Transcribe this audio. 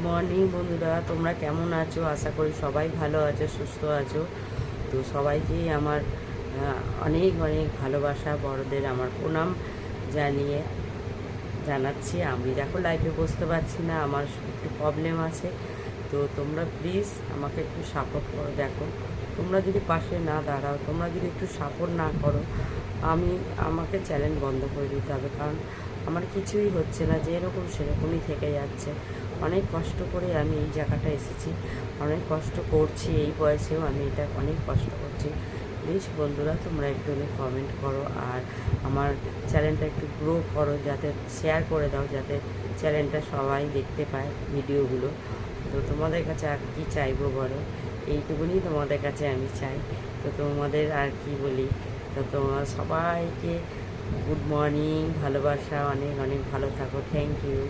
Morning বন্ধুরা, তোমরা কেমন আছো? আশা করি সবাই ভালো আছো, সুস্থ আছো। তো সবাইকেই আমার অনেক অনেক ভালোবাসা, বড়দের আমার প্রণাম জানিয়ে জানাচ্ছি। আমি দেখো লাইফে বসতে পারছি না, আমার একটু প্রবলেম আছে। তো তোমরা প্লিজ আমাকে একটু সাপোর্ট করো। দেখো, তোমরা যদি পাশে না দাঁড়াও, তোমরা যদি একটু সাপোর্ট না করো, আমাকে চ্যালেঞ্জ বন্ধ করে দিতে হবে। কারণ আমার কিছুই হচ্ছে না, যেরকম সেরকমই থেকে যাচ্ছে। অনেক কষ্ট করে আমি এই জায়গাটা এসেছি, অনেক কষ্ট করছি, এই বয়সেও আমি এটা অনেক কষ্ট করছি। প্লিজ বন্ধুরা, তোমরা একটু কমেন্ট করো আর আমার চ্যানেলটা একটু গ্রো করো, যাতে শেয়ার করে দাও, যাতে চ্যানেলটা সবাই দেখতে পায় ভিডিওগুলো। তো তোমাদের কাছে আর কি চাইবো বলো, এইটুকুনি তোমাদের কাছে আমি চাই। তো তোমাদের আর কি বলি, তো তোমরা সবাইকে গুড মর্নিং, ভালোবাসা, অনেক অনেক ভালো থাকো। Thank you.